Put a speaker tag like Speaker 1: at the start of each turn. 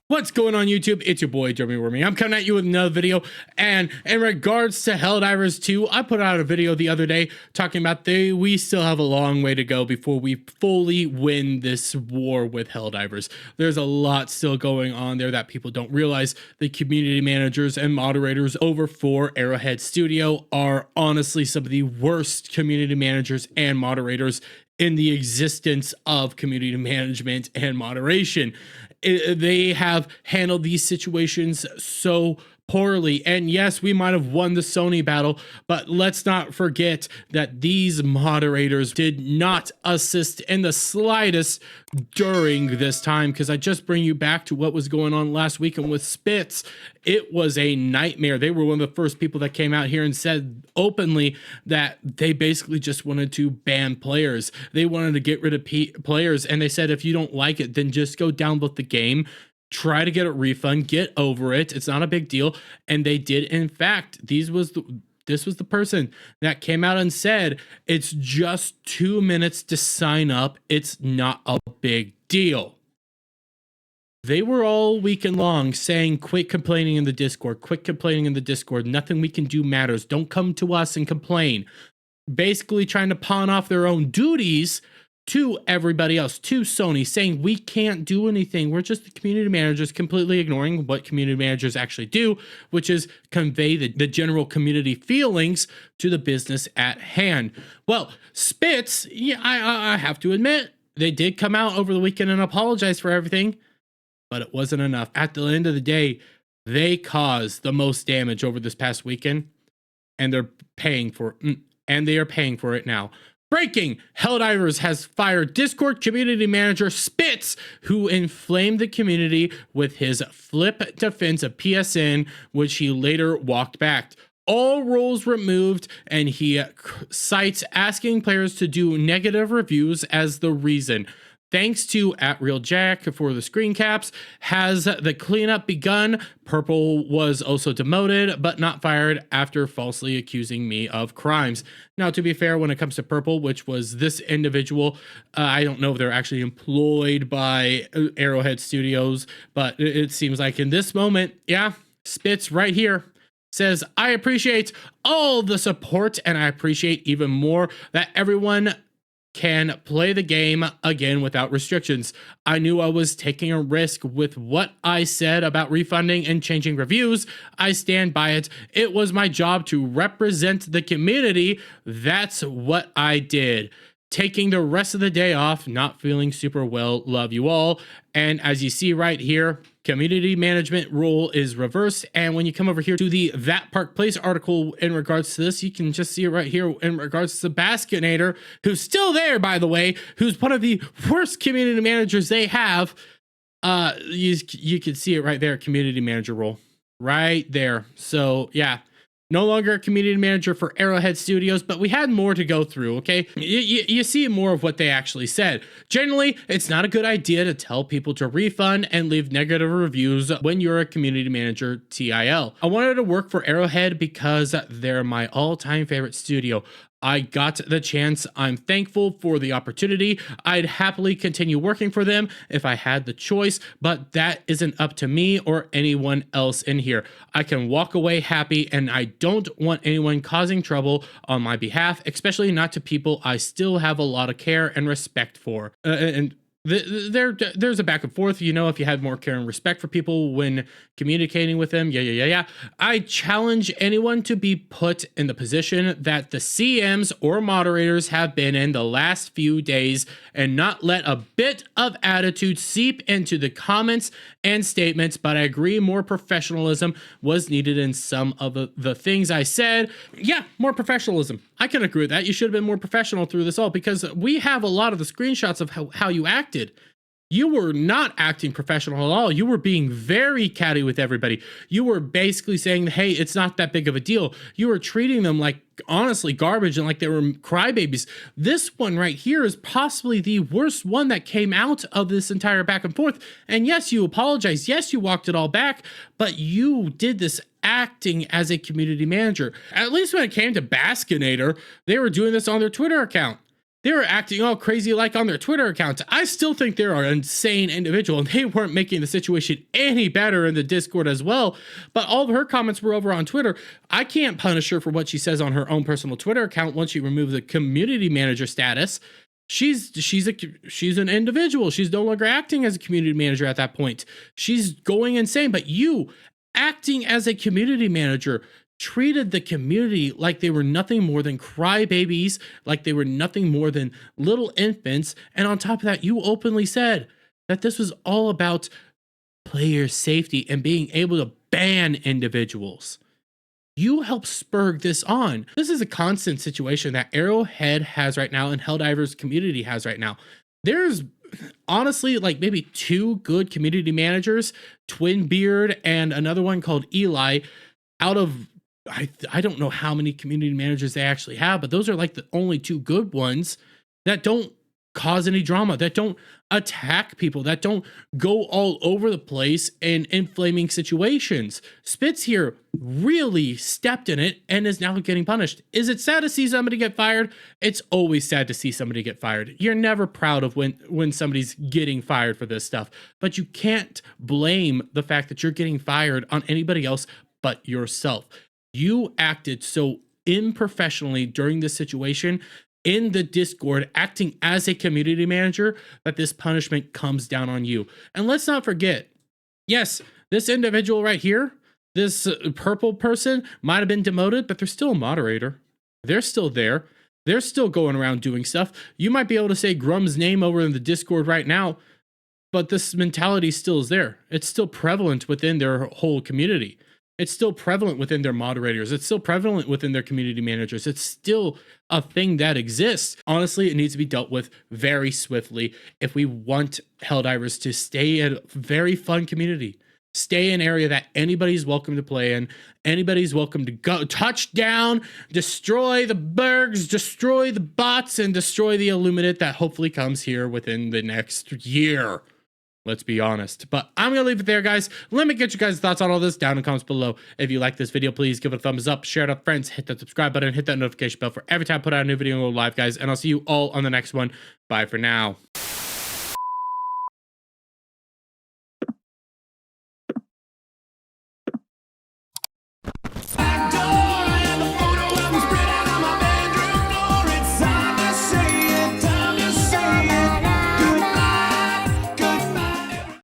Speaker 1: What's going on YouTube? It's your boy Jeremy Wormy. I'm coming at you with another video, and in regards to Helldivers 2, I put out a video the other day talking about we still have a long way to go before we fully win this war with Helldivers. There's a lot still going on there that people don't realize. The community managers and moderators over for Arrowhead Studio are honestly some of the worst community managers and moderators in the existence of community management and moderation. They have handled these situations so poorly. And yes, we might have won the Sony battle, but let's not forget that these moderators did not assist in the slightest during this time, because I just bring you back to what was going on last weekend with Spitz. It was a nightmare. They were one of the first people that came out here and said openly that they basically just wanted to ban players. They wanted to get rid of players, and they said if you don't like it, then just go download the game, try to get a refund, get over it. It's not a big deal. And they did. In fact, this was the person that came out and said, it's just 2 minutes to sign up. It's not a big deal. They were all weekend long saying, quit complaining in the Discord, quit complaining in the Discord. Nothing we can do matters. Don't come to us and complain. Basically trying to pawn off their own duties to everybody else, to Sony, saying we can't do anything. We're just the community managers, completely ignoring what community managers actually do, which is convey the general community feelings to the business at hand. Well, Spitz, yeah, I have to admit, they did come out over the weekend and apologize for everything, but it wasn't enough. At the end of the day, they caused the most damage over this past weekend, and they're paying for it, and they are paying for it now. Breaking! Helldivers has fired Discord community manager Spitz, who inflamed the community with his flip defense of PSN, which he later walked back. All roles removed, and he cites asking players to do negative reviews as the reason. Thanks to @RealJack for the screen caps. Has the cleanup begun? Purple was also demoted, but not fired after falsely accusing me of crimes. Now, to be fair, when it comes to Purple, which was this individual, I don't know if they're actually employed by Arrowhead Studios, but it seems like in this moment, yeah, Spitz right here says, I appreciate all the support, and I appreciate even more that everyone can play the game again without restrictions. I knew I was taking a risk with what I said about refunding and changing reviews. I stand by it. It was my job to represent the community. That's what I did. Taking the rest of the day off, not feeling super well. Love you all. And as you see right here, community management role is reversed. And when you come over here to the That Park Place article in regards to this, you can just see it right here in regards to Baskinator, who's still there, by the way, who's one of the worst community managers they have. You can see it right there, community manager role right there. So yeah. No longer a community manager for Arrowhead Studios, but we had more to go through, okay? You see more of what they actually said. Generally, it's not a good idea to tell people to refund and leave negative reviews when you're a community manager, TIL. I wanted to work for Arrowhead because they're my all-time favorite studio. I got the chance. I'm thankful for the opportunity. I'd happily continue working for them if I had the choice, but that isn't up to me or anyone else in here. I can walk away happy, and I don't want anyone causing trouble on my behalf, especially not to people I still have a lot of care and respect for. There's a back and forth, you know, if you had more care and respect for people when communicating with them. Yeah. I challenge anyone to be put in the position that the CMs or moderators have been in the last few days and not let a bit of attitude seep into the comments and statements, but I agree more professionalism was needed in some of the things I said. Yeah, more professionalism. I can agree with that. You should have been more professional through this all, because we have a lot of the screenshots of how you acted. You were not acting professional at all. You were being very catty with everybody. You were basically saying, hey, it's not that big of a deal. You were treating them like, honestly, garbage and like they were crybabies. This one right here is possibly the worst one that came out of this entire back and forth. And yes, you apologized. Yes, you walked it all back, but you did this acting as a community manager. At least when it came to Baskinator, they were doing this on their Twitter account. they were acting all crazy like on their Twitter accounts. I still think they're an insane individual, and they weren't making the situation any better in the Discord as well. But all of her comments were over on Twitter. I can't punish her for what she says on her own personal Twitter account once she removes the community manager status. She's an individual. She's no longer acting as a community manager at that point. She's going insane. But you, acting as a community manager, treated the community like they were nothing more than crybabies, like they were nothing more than little infants. And on top of that, you openly said that this was all about player safety and being able to ban individuals. You helped spur this on. This is a constant situation that Arrowhead has right now and Helldivers community has right now. There's honestly like maybe 2 good community managers, Twinbeard and another one called Eli, out of I don't know how many community managers they actually have, but those are like the only 2 good ones that don't cause any drama, that don't attack people, that don't go all over the place in inflaming situations. Spitz here really stepped in it and is now getting punished. Is it sad to see somebody get fired? It's always sad to see somebody get fired. You're never proud of when somebody's getting fired for this stuff, but you can't blame the fact that you're getting fired on anybody else but yourself. You acted so unprofessionally during this situation in the Discord, acting as a community manager, that this punishment comes down on you. And let's not forget, yes, this individual right here, this purple person might have been demoted, but they're still a moderator. They're still there. They're still going around doing stuff. You might be able to say Grum's name over in the Discord right now, but this mentality still is there. It's still prevalent within their whole community. It's still prevalent within their moderators. It's still prevalent within their community managers. It's still a thing that exists. Honestly, it needs to be dealt with very swiftly if we want Helldivers to stay a very fun community. Stay an area that anybody's welcome to play in. Anybody's welcome to go touch down, destroy the bergs, destroy the bots, and destroy the Illuminate that hopefully comes here within the next year. Let's be honest. But I'm going to leave it there, guys. Let me get you guys' thoughts on all this down in the comments below. If you like this video, please give it a thumbs up, share it with friends, hit that subscribe button, hit that notification bell for every time I put out a new video and go live, guys. And I'll see you all on the next one. Bye for now.